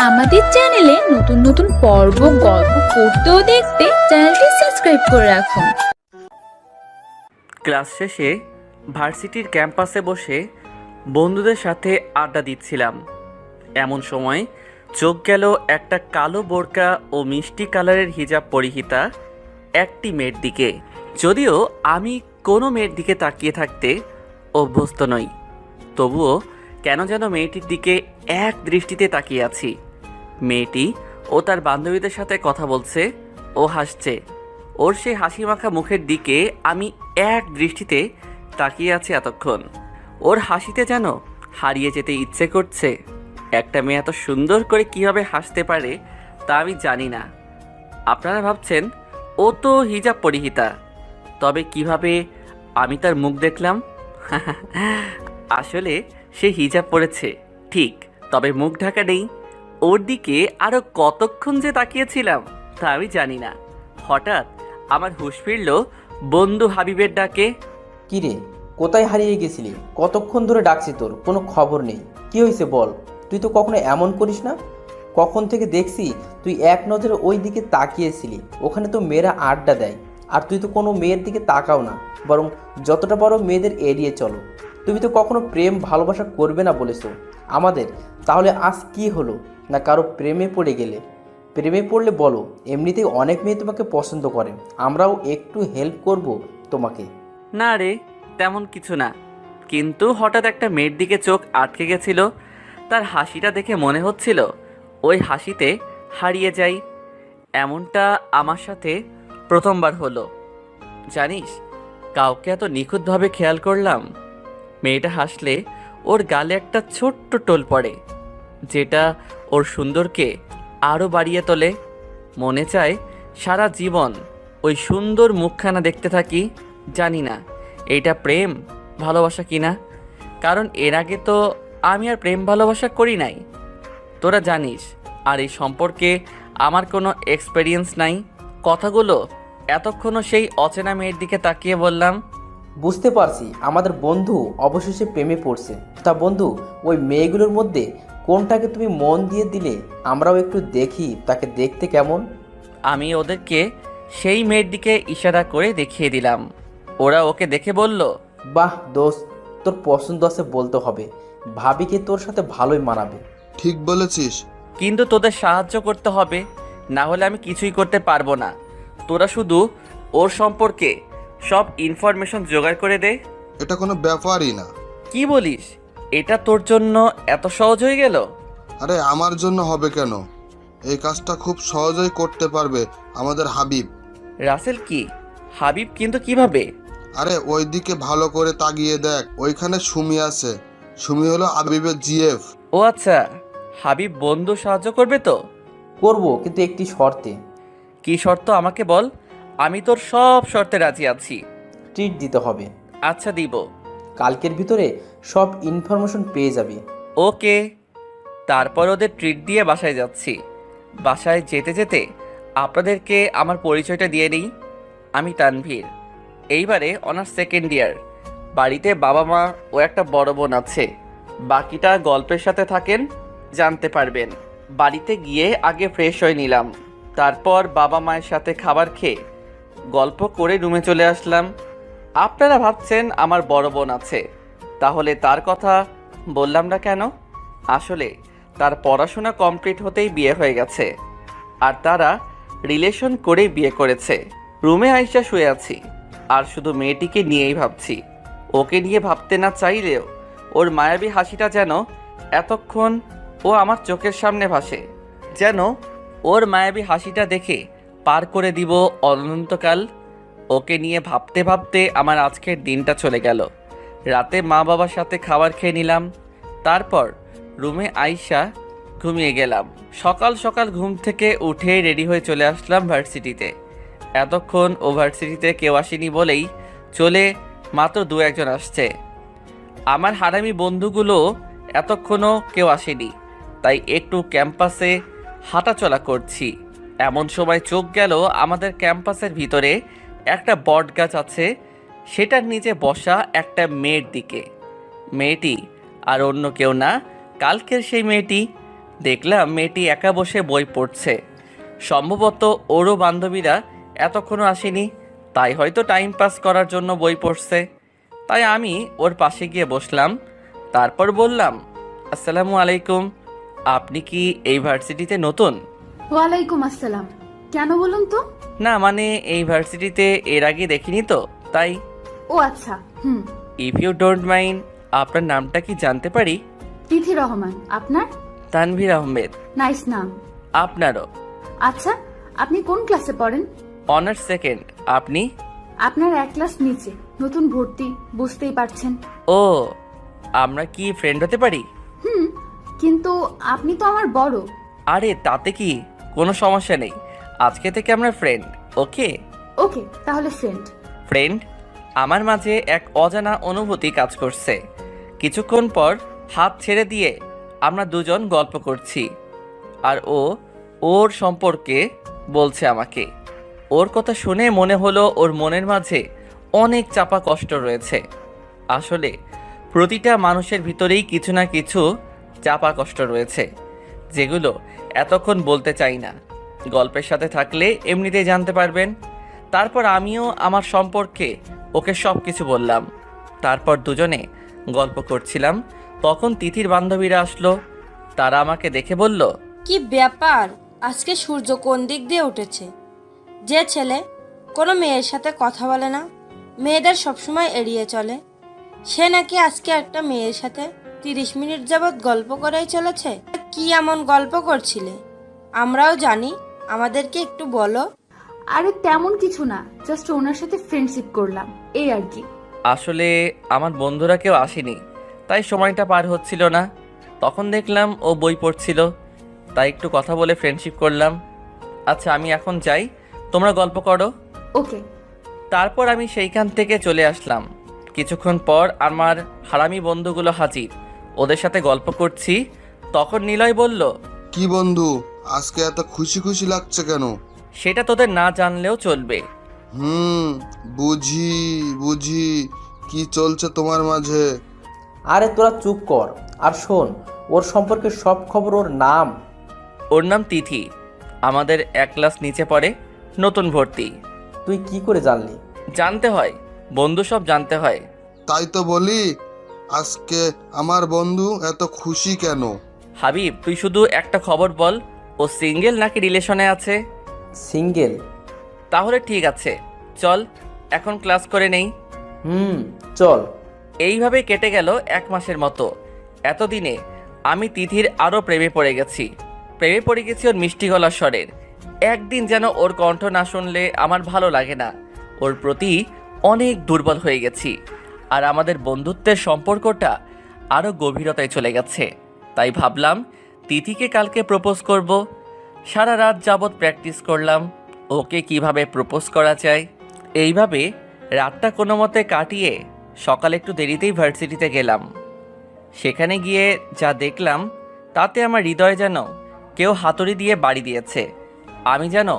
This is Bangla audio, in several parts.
আমাদের চ্যানেলে নতুন নতুন পর্ব গল্প পড়তে ও দেখতে চ্যানেলটি সাবস্ক্রাইব করে রাখুন। ক্লাস শেষে ভার্সিটির ক্যাম্পাসে বসে বন্ধুদের সাথে আড্ডা দিচ্ছিলাম। এমন সময় চোখ গেল একটা কালো বোরকা ও মিষ্টি কালারের হিজাব পরিহিতা একটি মেয়ের দিকে। যদিও আমি কোনো মেয়ের দিকে তাকিয়ে থাকতে অভ্যস্ত নই, তবুও কেন যেন মেয়েটির দিকে এক দৃষ্টিতে তাকিয়ে আছি। মেয়েটি ও তার বান্ধবীদের সাথে কথা বলছে ও হাসছে। ওর সেই হাসি মাখা মুখের দিকে আমি এক দৃষ্টিতে তাকিয়ে আছি এতক্ষণ। ওর হাসিতে যেন হারিয়ে যেতে ইচ্ছে করছে। একটা মেয়ে এত সুন্দর করে কীভাবে হাসতে পারে তা আমি জানি না। আপনারা ভাবছেন ও তো হিজাব পরিহিতা, তবে কিভাবে আমি তার মুখ দেখলাম? আসলে সে হিজাব পরেছে ঠিক, তবে মুখ ঢাকা নেই। ওর দিকে আরও কতক্ষণ যে তাকিয়েছিলাম তা আমি জানি না। হঠাৎ আমার হুঁশ ফিরল বন্ধু হাবিবের ডাকে। কিরে, কোথায় হারিয়ে গেছিলি? কতক্ষণ ধরে ডাকছি, তোর কোনো খবর নেই। কি হয়েছে বল? তুই তো কখনো এমন করিস না। কখন থেকে দেখছি তুই এক নজরে ওই দিকে তাকিয়েছিলি। ওখানে তো মেয়েরা আড্ডা দেয়, আর তুই তো কোনো মেয়ের দিকে তাকাও না, বরং যতটা পারো মেয়েদের এড়িয়ে চলো। তুমি তো কখনো প্রেম ভালোবাসা করবে না বলেছো আমাদের, তাহলে আজ কি হলো? না কারো প্রেমে পড়ে গেলে? প্রেমে পড়লে বলো, এমনিতেই অনেক মেয়ে তোমাকে পছন্দ করে, আমরাও একটু হেল্প করব তোমাকে। না রে, তেমন কিছু না, কিন্তু হঠাৎ একটা মেয়ের দিকে চোখ আটকে গেছিল। তার হাসিটা দেখে মনে হচ্ছিল ওই হাসিতে হারিয়ে যাই। এমনটা আমার সাথে প্রথমবার হলো। জানিস, কাউকে এত নিখুঁতভাবে খেয়াল করলাম। মেয়েটা হাসলে ওর গালে একটা ছোট্ট টোল পড়ে, যেটা ওর সুন্দরকে আরও বাড়িয়ে তোলে। মনে চায় সারা জীবন ওই সুন্দর মুখখানা দেখতে থাকি। জানি না এটা প্রেম ভালোবাসা কিনা, কারণ এর আগে তো আমি আর প্রেম ভালোবাসা করি নাই, তোরা জানিস। আর এই সম্পর্কে আমার কোনো এক্সপেরিয়েন্স নাই। কথাগুলো এতক্ষণও সেই অচেনা মেয়ের দিকে তাকিয়ে বললাম। বুঝতে পারছি আমাদের বন্ধু অবশেষে প্রেমে পড়ছে। তা বন্ধু, ওই মেয়েগুলোর মধ্যে কোনটাকে তুমি মন দিয়ে দিলে আমরাও একটু দেখি তাকে দেখতে কেমন। আমি ওদেরকে সেই মেয়ের দিকে ইশারা করে দেখিয়ে দিলাম। ওরা ওকে দেখে বলল, বাহ দোস্ত, তোর পছন্দ আছে বলতে হবে। ভাবিকে তোর সাথে ভালোই মানাবে। ঠিক বলেছিস। কিন্তু তোদের সাহায্য করতে হবে, না হলে আমি কিছুই করতে পারবো না। তোরা শুধু ওর সম্পর্কে সব ইনফরমেশন জোগাড় করে দে। এটা কোনো ব্যাপারই না। কি বলিস? এটা তোর জন্য এত সহজ হয়ে গেল? আরে আমার জন্য হবে কেন? এই কাজটা খুব সহজেই করতে পারবে আমাদের হাবিব। রাসেল কি? হাবিব কিন্তু কিভাবে? আরে ওইদিকে ভালো করে তাকিয়ে দেখ, ওইখানে সুমি আছে। সুমি হলো হাবিবের জিএফ। ও আচ্ছা, হাবিব বন্ধু সাহায্য করবে তো? করব, কিন্তু একটি শর্তে। কি শর্ত আমাকে বল, আমি তোর সব শর্তে রাজি আছি। ট্রিট দিতে হবে। আচ্ছা দিব। কালকের ভিতরে সব ইনফরমেশন পেয়ে যাবি। ওকে। তারপর ওদের ট্রিট দিয়ে বাসায় যাচ্ছি। বাসায় যেতে যেতে আপনাদেরকে আমার পরিচয়টা দিয়ে নিই। আমি তানভীর, এইবারে অনার্স সেকেন্ড ইয়ার। বাড়িতে বাবা মা ও একটা বড় বোন আছে। বাকিটা গল্পের সাথে থাকেন, জানতে পারবেন। বাড়িতে গিয়ে আগে ফ্রেশ হয়ে নিলাম, তারপর বাবা মায়ের সাথে খাবার খেয়ে গল্প করে রুমে চলে আসলাম। আপনারা ভাবছেন আমার বড় বোন আছে, তাহলে তার কথা বললাম না কেন? আসলে তার পড়াশোনা কমপ্লিট হতেই বিয়ে হয়ে গেছে, আর তারা রিলেশন করেই বিয়ে করেছে। রুমে আইসা শুয়ে আছি, আর শুধু মেয়েটিকে নিয়েই ভাবছি। ওকে নিয়ে ভাবতে না চাইলেও ওর মায়াবী হাসিটা যেন এতক্ষণ ও আমার চোখের সামনে ভাসে, যেন ওর মায়াবী হাসিটা দেখে পার করে দিব অনন্তকাল। ওকে নিয়ে ভাবতে ভাবতে আমার আজকের দিনটা চলে গেল। রাতে মা বাবার সাথে খাবার খেয়ে নিলাম, তারপর রুমে আইসা ঘুমিয়ে গেলাম। সকাল সকাল ঘুম থেকে উঠে রেডি হয়ে চলে আসলাম ভার্সিটিতে। এতক্ষণ ও ভার্সিটিতে কেউ আসেনি বলেই চলে মাত্র দু একজন আসছে। আমার হারামি বন্ধুগুলো এতক্ষণও কেউ আসেনি, তাই একটু ক্যাম্পাসে হাঁটাচলা করছি। এমন সময় চোখ গেল আমাদের ক্যাম্পাসের ভিতরে একটা বট গাছ আছে, সেটার নিচে বসা একটা মেয়ের দিকে। মেয়েটি আর অন্য কেউ না, কালকের সেই মেয়েটি দেখলাম মেয়েটি একা বসে বই পড়ছে। সম্ভবত ওরও বান্ধবীরা এতক্ষণও আসেনি, তাই হয়তো টাইম পাস করার জন্য বই পড়ছে। তাই আমি ওর পাশে গিয়ে বসলাম। তারপর বললাম, আসসালামু আলাইকুম, আপনি কি এই ভার্সিটিতে নতুন? ওয়ালাইকুম আসসালাম। কেন বলুন তো? না মানে এই ভার্সিটিতে এর আগে দেখিনি তো, তাই। ও আচ্ছা, ইফ ইউ ডোন্ট মাইন্ড, আপনার নামটা কি জানতে পারি? তিথি রহমান। আপনার? তানভীর আহমেদ। নাইস নাম। আপনারও। আচ্ছা, আপনি কোন ক্লাসে পড়েন? Honours second. আপনি? আপনার এক ক্লাস নিচে, নতুন ভর্তি, বুঝতেই পারছেন। ও, আমরা কি ফ্রেন্ড হতে পারি? কিন্তু আপনি তো আমার বড়। আরে তাতে কি, কোনো সমস্যা নেই, আজকে থেকে আমরা ফ্রেন্ড। ওকে ওকে, তাহলে ফ্রেন্ড। ফ্রেন্ড। আমার মাঝে এক অজানা অনুভূতি কাজ করছে। কিছুক্ষণ পর হাত ছেড়ে দিয়ে আমরা দুজন গল্প করছি, আর ওর সম্পর্কে বলছে আমাকে। ওর কথা শুনে মনে হলো ওর মনের মাঝে অনেক চাপা কষ্ট রয়েছে। আসলে প্রতিটা মানুষের ভিতরেই কিছু না কিছু চাপা কষ্ট রয়েছে, যেগুলো এতক্ষণ বলতে চাই না। গল্পের সাথে থাকলে এমনিতেই জানতে পারবেন। তারপর আমিও আমার সম্পর্কে ওকে সব কিছু বললাম। তারপর দুজনে গল্প করছিলাম, তখন তিথির বান্ধবীরা আসলো। তারা আমাকে দেখে বলল, কি ব্যাপার, আজকে সূর্য কোন দিক দিয়ে উঠেছে? যে ছেলে কোনো মেয়ের সাথে কথা বলে না, মেয়েদের সবসময় এড়িয়ে চলে, সে নাকি আজকে একটা মেয়ের সাথে 30 মিনিট যাবৎ গল্প করেই চলেছে। কি এমন গল্প করছিলে? আমরাও জানি, আমাদেরকে একটু বলো। আরে তেমন কিছু না, জাস্ট ওনার সাথে ফ্রেন্ডশিপ করলাম, এই আর কি। আসলে আমার বন্ধুরা কেউ আসেনি, তাই সময়টা পার হচ্ছিল না। তখন দেখলাম ও বই পড়ছিল, তাই একটু কথা বলে ফ্রেন্ডশিপ করলাম। আচ্ছা আমি এখন যাই, তোমরা গল্প করো। ওকে। তারপর আমি সেইখান থেকে চলে আসলাম। কিছুক্ষণ পর আমার হারামি বন্ধুগুলো হাজির, ওদের সাথে গল্প করছি। তখন নিলয় বলল, কি বন্ধু, আজকে এত খুশি খুশি লাগছে কেন? সেটা তোদের না জানলেও চলবে। বুঝি বুঝি, কি চলছে তোমার মাঝে? আরে তোরা চুপ কর আর শোন, ওর সম্পর্কে সব খবর। ওর নাম? ওর নাম তিথি, আমাদের এক ক্লাস নিচে পড়ে, নতুন ভর্তি। তুই কি করে জানলি? জানতে হয়, বন্ধু সব জানতে হয়। তাই তো বলি, আজকে আমার বন্ধু এত খুশি কেন? হাবিব, তুই শুধু একটা খবর বল, ও সিঙ্গেল নাকি রিলেশনে আছে? সিঙ্গেল। তাহলে ঠিক আছে, চল এখন ক্লাস করে নেই। চল। এইভাবে কেটে গেল 1 মাসের মতো। এতদিনে আমি তিথির আরও প্রেমে পড়ে গেছি। ওর মিষ্টি গলার স্বরের। একদিন যেন ওর কণ্ঠ না শুনলে আমার ভালো লাগে না। ওর প্রতি অনেক দুর্বল হয়ে গেছি, আর আমাদের বন্ধুত্বের সম্পর্কটা আরও গভীরতায় চলে গেছে। তাই ভাবলাম তিথিকে কালকে প্রপোজ করব। সারা রাত যাবৎ প্র্যাকটিস করলাম ওকে কিভাবে প্রপোজ করা যায়। এইভাবে রাতটা কোনো মতে কাটিয়ে সকালে একটু দেরিতেই ভার্সিটিতে গেলাম। সেখানে গিয়ে যা দেখলাম তাতে আমার হৃদয় যেন কেউ হাতুড়ি দিয়ে বাড়ি দিয়েছে। আমি যেন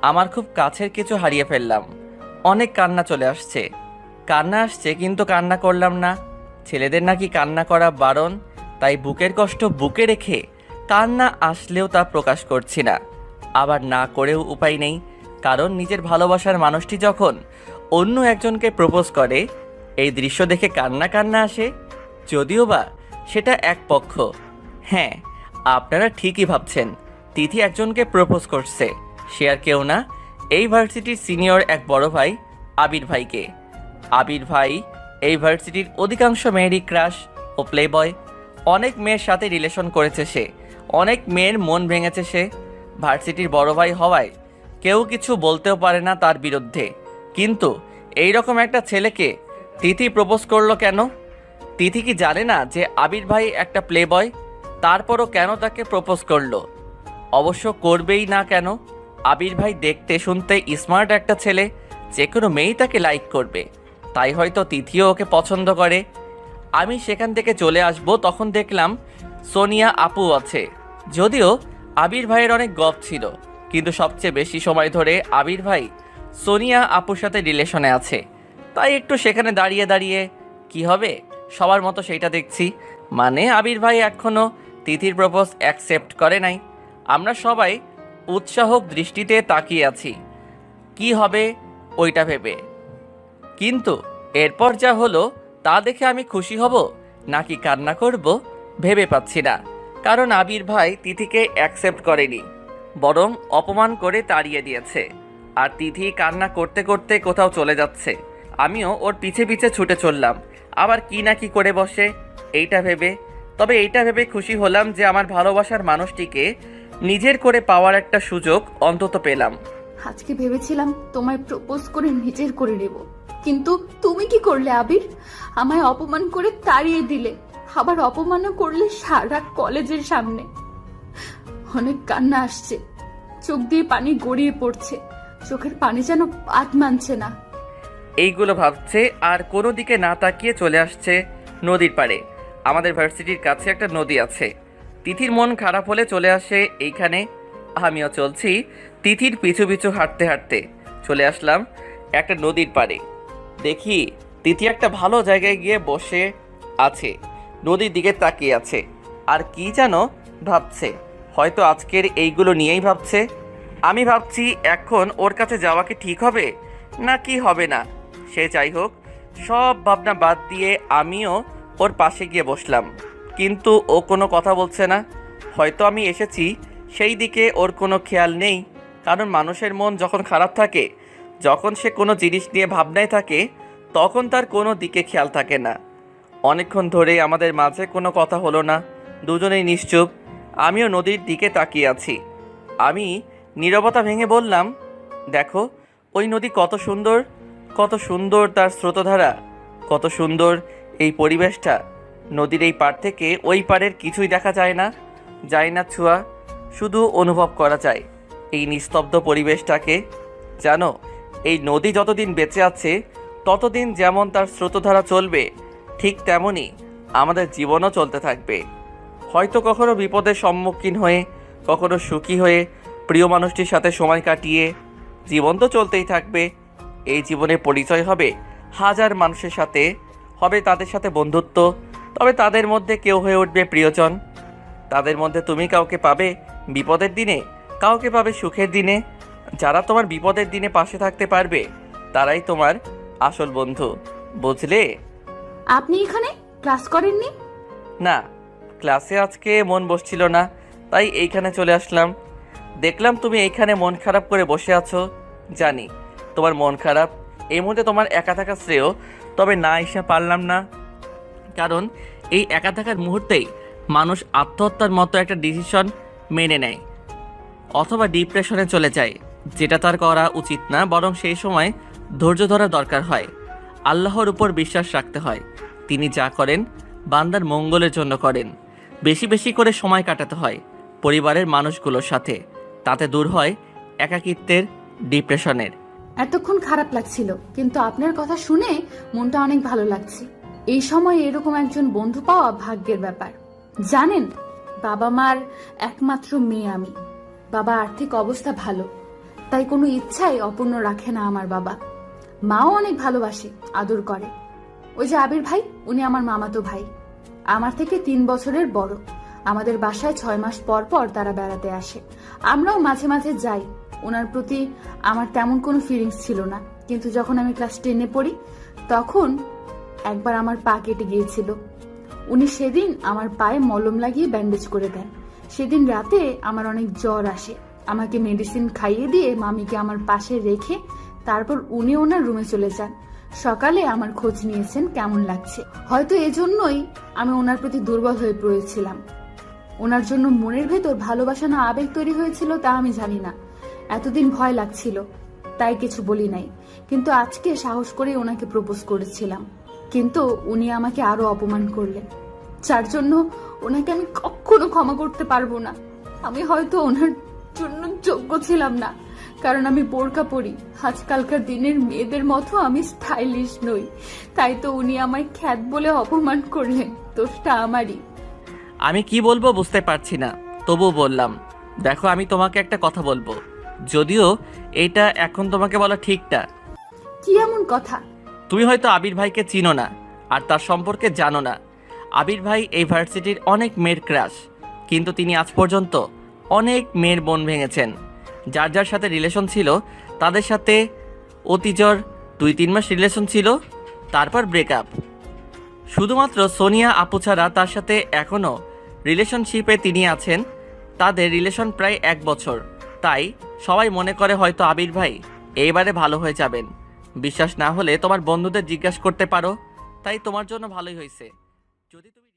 আমার খুব কাছের কিছু হারিয়ে ফেললাম। অনেক কান্না চলে আসছে। কান্না আসছে কিন্তু কান্না করলাম না। ছেলেদের নাকি কান্না করা বারণ, তাই বুকের কষ্ট বুকে রেখে কান্না আসলেও তা প্রকাশ করছি না। আবার না করেও উপায় নেই, কারণ নিজের ভালোবাসার মানুষটি যখন অন্য একজনকে প্রপোজ করে, এই দৃশ্য দেখে কান্না কান্না আসে, যদিও বা সেটা এক পক্ষ। হ্যাঁ, আপনারা ঠিকই ভাবছেন, তিথি একজনকে প্রপোজ করছে। সে আর কেউ না, এই ভার্সিটির সিনিয়র এক বড় ভাই আবির ভাইকে। আবির ভাই এই ভার্সিটির অধিকাংশ মেয়েরই ক্রাশ ও প্লে বয়। অনেক মেয়ের সাথে রিলেশন করেছে সে, অনেক মেয়ের মন ভেঙেছে সে। ভার্সিটির বড় ভাই হওয়ায় কেউ কিছু বলতেও পারে না তার বিরুদ্ধে। কিন্তু এই রকম একটা ছেলেকে তিথি প্রপোজ করলো কেন? তিথি কি জানে না যে আবির ভাই একটা প্লে বয়? তারপরও কেন তাকে প্রপোজ করলো? অবশ্য করবেই না কেন? আবির ভাই দেখতে শুনতে স্মার্ট একটা ছেলে, যে কোনো মেয়েই তাকে লাইক করবে, তাই হয়তো তিথিও ওকে পছন্দ করে। আমি সেখান থেকে চলে আসব, তখন দেখলাম সোনিয়া আপু আছে। যদিও আবির ভাইয়ের অনেক গপ ছিল, কিন্তু সবচেয়ে বেশি সময় ধরে আবির ভাই সোনিয়া আপুর সাথে রিলেশনে আছে। তাই একটু সেখানে দাঁড়িয়ে দাঁড়িয়ে কি হবে, সবার মতো সেইটা দেখছি। মানে আবির ভাই এখনও তিথির প্রপোজ অ্যাকসেপ্ট করে নাই। আমরা সবাই উৎসাহক দৃষ্টিতে তাকিয়ে আছি কি হবে ওইটা ভেবে। কিন্তু এরপর যা হলো তা দেখে আমি খুশি হব নাকি কান্না করব ভেবে পাচ্ছি না। কারণ আবির ভাই তিথিকে অ্যাকসেপ্ট করেনি, বরং অপমান করে তাড়িয়ে দিয়েছে। আর তিথি কান্না করতে করতে কোথাও চলে যাচ্ছে, আমিও ওর পিছে পিছে ছুটে চললাম। আবার কি না কি করে বসে এইটা ভেবে। তবে এইটা ভেবে খুশি হলাম যে আমার ভালোবাসার মানুষটিকে নিজের করে পাওয়ার একটা সুযোগ অন্তত পেলাম। আজকে ভেবেছিলাম তোমায় প্রপোজ করে নিজের করে নেব, কিন্তু তুমি কি করলে আবির? আমায় অপমান করে তাড়িয়ে দিলে, আবার অপমানও করলে সারা কলেজের সামনে। অনেক কান্না আসছে, চোখ দিয়ে পানি গড়িয়ে পড়ছে, চোখের পানি যেন বাদ মানছে না। এইগুলো ভাবছে আর কোনো দিকে না তাকিয়ে চলে আসছে নদীর পাড়ে। আমাদের ভার্সিটির কাছে একটা নদী আছে। তিথির মন খারাপ হলে চলে আসে এইখানে। আমিও চলছি তিথির পিছু পিছু হাঁটতে হাঁটতে চলে আসলাম একটা নদীর পাড়ে। দেখি তিথি একটা ভালো জায়গায় গিয়ে বসে আছে, নদীর দিকে তাকিয়ে আছে আর কি যেন ভাবছে। হয়তো আজকের এইগুলো নিয়েই ভাবছে। আমি ভাবছি এখন ওর কাছে যাওয়া কি ঠিক হবে না কি হবে না। সে যাই হোক, সব ভাবনা বাদ দিয়ে আমিও ওর পাশে গিয়ে বসলাম। কিন্তু ও কোনো কথা বলছে না। হয়তো আমি এসেছি সেই দিকে ওর কোনো খেয়াল নেই। কারণ মানুষের মন যখন খারাপ থাকে, যখন সে কোনো জিনিস নিয়ে ভাবনায় থাকে, তখন তার কোনো দিকে খেয়াল থাকে না। অনেকক্ষণ ধরে আমাদের মাঝে কোনো কথা হলো না, দুজনেই নিশ্চুপ। আমিও নদীর দিকে তাকিয়ে আছি। আমি নীরবতা ভেঙে বললাম, দেখো ওই নদী কত সুন্দর, কত সুন্দর তার স্রোতধারা, কত সুন্দর এই পরিবেশটা। নদীর এই পাড় থেকে ওই পাড়ের কিছুই দেখা যায় না, যায় না ছোঁয়া, শুধু অনুভব করা যায় এই নিস্তব্ধ পরিবেশটাকে। জানো, এই নদী যতদিন বেঁচে আছে ততদিন যেমন তার স্রোতধারা চলবে, ঠিক তেমনই আমাদের জীবনও চলতে থাকবে। হয়তো কখনো বিপদের সম্মুখীন হয়ে, কখনো সুখী হয়ে, প্রিয় মানুষটির সাথে সময় কাটিয়ে জীবন তো চলতেই থাকবে। এই জীবনে পরিচয় হবে হাজার মানুষের সাথে, হবে তাদের সাথে বন্ধুত্ব, তবে তাদের মধ্যে কেউ হয়ে উঠবে প্রিয়জন। তাদের মধ্যে তুমি কাউকে পাবে বিপদের দিনে, কাউকে পাবে সুখের দিনে। যারা তোমার বিপদের দিনে পাশে থাকতে পারবে তারাই তোমার আসল বন্ধু, বুঝলে? আপনি এখানে ক্লাস করেননি? না, ক্লাসে আজকে মন বসছিল না, তাই এইখানে চলে আসলাম। দেখলাম তুমি এইখানে মন খারাপ করে বসে আছো। জানি তোমার মন খারাপ, এই মুহূর্তে তোমার একা থাকা শ্রেয়, তবে না এসে পারলাম না। কারণ এই একা থাকার মুহূর্তেই মানুষ আত্মহত্যার মতো একটা ডিসিশন মেনে নেয় অথবা ডিপ্রেশনে চলে যায়, যেটা তার করা উচিত না। বরং সেই সময় ধৈর্য ধরা দরকার হয়, আল্লাহর উপর বিশ্বাস রাখতে হয়। তিনি যা করেন বান্দার মঙ্গলের জন্য করেন। বেশি বেশি করে সময় কাটাতে হয় পরিবারের মানুষগুলোর সাথে, তাতে দূর হয় একাকিত্বের, ডিপ্রেশনের। এতক্ষণ খারাপ লাগছিল, কিন্তু আপনার কথা শুনে মনটা অনেক ভালো লাগছে। এই সময় এরকম একজন বন্ধু পাওয়া ভাগ্যের ব্যাপার। জানেন, বাবা মার একমাত্র মেয়ে আমি। বাবা আর্থিক অবস্থা ভালো, তাই কোনো ইচ্ছাই অপূর্ণ রাখে না আমার বাবা। মাও অনেক ভালোবাসে, আদর করে। ওই যে আবির ভাই, উনি আমার মামাতো ভাই, আমার থেকে 3 বছরের বড়। আমাদের বাসায় 6 মাস পর পর তারা বেড়াতে আসে, আমরাও মাঝে মাঝে যাই। ওনার প্রতি আমার তেমন কোনো ফিলিংস ছিল না, কিন্তু যখন আমি ক্লাস 10-এ পড়ি তখন একবার আমার পা কেটে গিয়েছিল। উনি সেদিন আমার পায়ে মলম লাগিয়ে ব্যান্ডেজ করে দেন। সেদিন রাতে আমার অনেক জ্বর আসে, আমাকে মেডিসিন খাইয়ে দিয়ে মামিকে আমার পাশে রেখে তারপর উনি ওনার রুমে চলে যান। সকালে আমার খোঁজ নিয়েছেন কেমন লাগছে। হয়তো এজন্যই আমি ওনার প্রতি দুর্বল হয়ে পড়েছিলাম। ওনার জন্য মনের ভেতর ভালোবাসা না আবেগ তৈরি হয়েছিল তা আমি জানি না। এতদিন ভয় লাগছিল, তাই কিছু বলি নাই। কিন্তু আজকে সাহস করে ওনাকে প্রপোজ করেছিলাম, কিন্তু উনি আমাকে আরো অপমান করলেন, যার জন্য ওনাকে আমি কখনো ক্ষমা করতে পারবো না। আমি হয়তো ওনার জন্য যোগ্য ছিলাম না, কারণ আমি বোরকা পরি। আজকালকার দিনের মেয়েদের মতো আমি স্টাইলিশ নই, তাই তো উনি আমায় খ্যাত বলে অপমান করলেন। দোষটা আমারই। আমি কি বলবো বুঝতে পারছি না, তবুও বললাম, দেখো আমি তোমাকে একটা কথা বলবো, যদিও এইটা এখন তোমাকে বলা ঠিকটা। কি এমন কথা? তুমি হয়তো আবির ভাইকে চিনো না আর তার সম্পর্কে জানো না। আবির ভাই এই ভার্সিটির অনেক মেয়ের ক্রাশ, কিন্তু তিনি আজ পর্যন্ত অনেক মেয়ের মন ভেঙেছেন। যার যার সাথে রিলেশন ছিল তাদের সাথে অতিজর 2-3 মাস রিলেশন ছিল, তারপর ব্রেকআপ। শুধুমাত্র সোনিয়া আপু ছাড়া তার সাথে এখনও রিলেশনশিপে তিনি আছেন। তাদের রিলেশন প্রায় 1 বছর। তাই সবাই মনে করে হয়তো আবির ভাই এইবারে ভালো হয়ে যাবেন। বিশ্বাস না হলে তোমার বন্ধুদের জিজ্ঞাসা করতে পারো। তাই তোমার জন্য ভালোই হয়েছে যদি তুমি